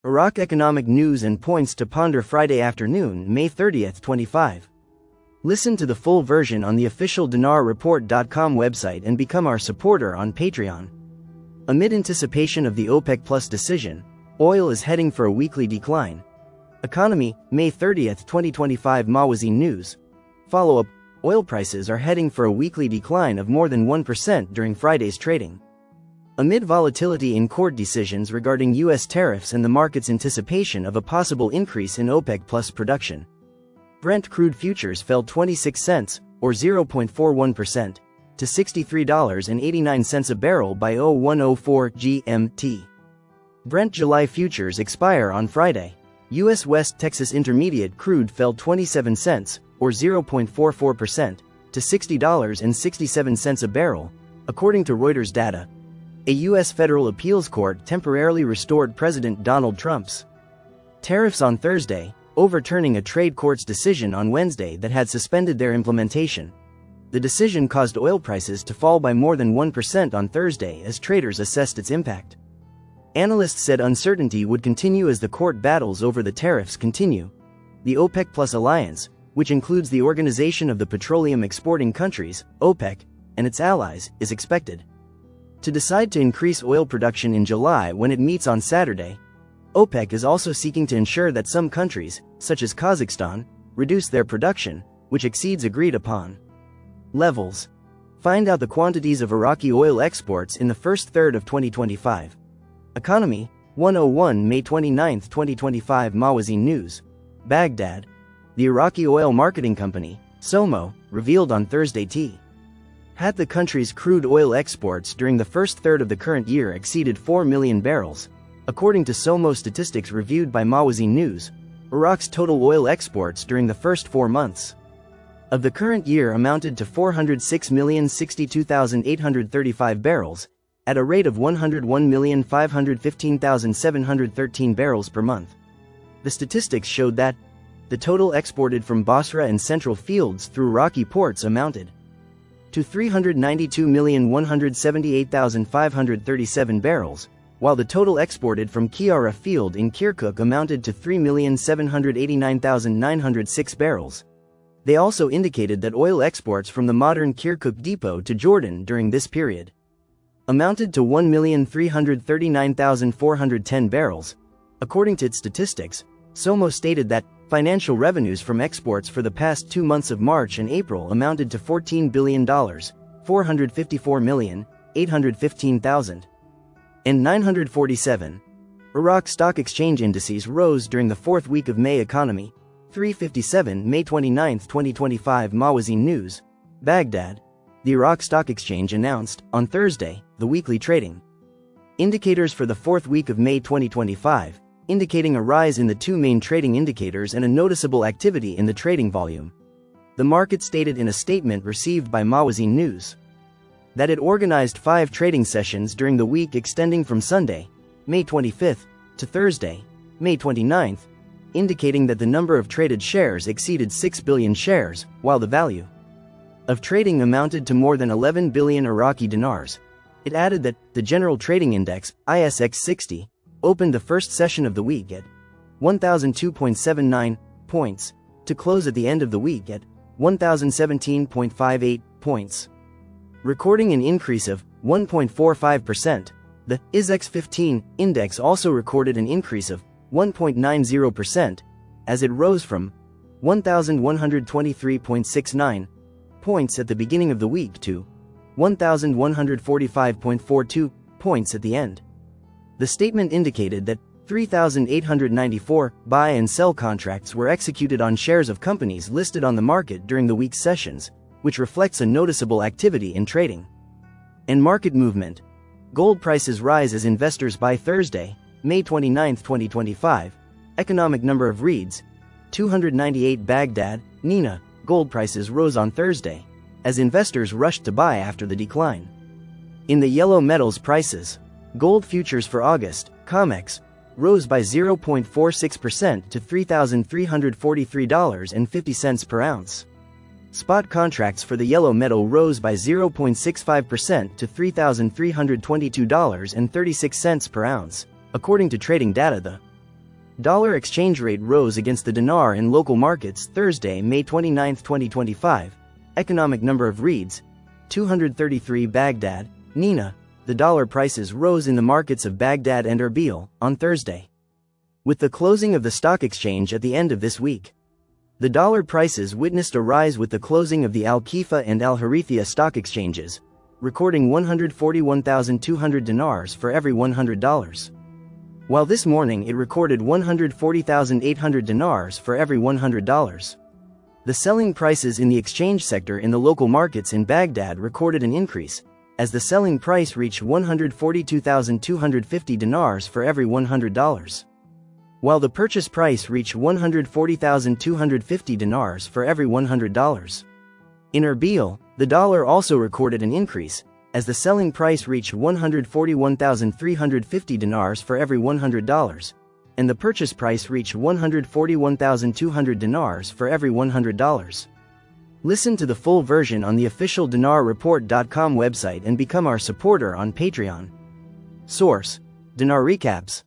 Iraq economic news and points to ponder Friday afternoon, May 30, 25. Listen to the full version on the official dinarreport.com website and become our supporter on Patreon. Amid anticipation of the OPEC Plus decision, oil is heading for a weekly decline. Economy, May 30, 2025 Mawazin News. Follow-up, oil prices are heading for a weekly decline of more than 1% during Friday's trading. Amid volatility in court decisions regarding U.S. tariffs and the market's anticipation of a possible increase in OPEC Plus production, Brent crude futures fell 26 cents, or 0.41%, to $63.89 a barrel by 01:04 GMT. Brent July futures expire on Friday. U.S. West Texas Intermediate crude fell 27 cents, or 0.44%, to $60.67 a barrel, according to Reuters data. A U.S. federal appeals court temporarily restored President Donald Trump's tariffs on Thursday, overturning a trade court's decision on Wednesday that had suspended their implementation. The decision caused oil prices to fall by more than 1% on Thursday as traders assessed its impact. Analysts said uncertainty would continue as the court battles over the tariffs continue. The OPEC Plus alliance, which includes the Organization of the Petroleum Exporting Countries, OPEC, and its allies, is expected to decide to increase oil production in July when it meets on Saturday. OPEC is also seeking to ensure that some countries, such as Kazakhstan, reduce their production, which exceeds agreed-upon levels. Find out the quantities of Iraqi oil exports in the first third of 2025. Economy, 101 May 29, 2025 Mawazin News. Baghdad. The Iraqi oil marketing company, SOMO, revealed on Thursday the country's crude oil exports during the first third of the current year exceeded 4 million barrels. According to SOMO statistics reviewed by Mawazin News, Iraq's total oil exports during the first 4 months of the current year amounted to 406,062,835 barrels, at a rate of 101,515,713 barrels per month. The statistics showed that the total exported from Basra and central fields through Iraqi ports amounted to 392,178,537 barrels, while the total exported from Kiara field in Kirkuk amounted to 3,789,906 barrels. They also indicated that oil exports from the modern Kirkuk depot to Jordan during this period amounted to 1,339,410 barrels. According to its statistics, SOMO stated that financial revenues from exports for the past 2 months of March and April amounted to $14 billion, $454,815,947. Iraq Stock Exchange indices rose during the fourth week of May. Economy, 357 May 29, 2025 Mawazin News. Baghdad. The Iraq Stock Exchange announced, on Thursday, the weekly trading indicators for the fourth week of May 2025, indicating a rise in the two main trading indicators and a noticeable activity in the trading volume. The market stated in a statement received by Mawazin News that it organized 5 trading sessions during the week extending from Sunday, May 25, to Thursday, May 29, indicating that the number of traded shares exceeded 6 billion shares, while the value of trading amounted to more than 11 billion Iraqi dinars. It added that the general trading index, ISX 60, opened the first session of the week at 1,002.79 points, to close at the end of the week at 1,017.58 points, recording an increase of 1.45%. The ISX 15 index also recorded an increase of 1.90%, as it rose from 1,123.69 points at the beginning of the week to 1,145.42 points at the end. The statement indicated that 3,894 buy and sell contracts were executed on shares of companies listed on the market during the week's sessions, which reflects a noticeable activity in trading and market movement. Gold prices rise as investors buy. Thursday, May 29, 2025. Economic number of reads, 298 Baghdad, Nina. Gold prices rose on Thursday, as investors rushed to buy after the decline in the yellow metals prices. Gold futures for August, COMEX, rose by 0.46% to $3,343.50 per ounce. Spot contracts for the yellow metal rose by 0.65% to $3,322.36 per ounce. According to trading data, the Dollar exchange rate rose against the dinar in local markets Thursday, May 29, 2025. Economic number of reads, 233. Baghdad, Nina. The dollar prices rose in the markets of Baghdad and Erbil on Thursday, with the closing of the stock exchange at the end of this week. The dollar prices witnessed a rise with the closing of the Al-Khifa and Al-Harithia stock exchanges, recording 141,200 dinars for every $100. While this morning it recorded 140,800 dinars for every $100. The selling prices in the exchange sector in the local markets in Baghdad recorded an increase, as the selling price reached 142,250 dinars for every $100, while the purchase price reached 140,250 dinars for every $100. In Erbil, the dollar also recorded an increase, as the selling price reached 141,350 dinars for every $100, and the purchase price reached 141,200 dinars for every $100. Listen to the full version on the official dinarreport.com website and become our supporter on Patreon. Source: Dinar Recaps.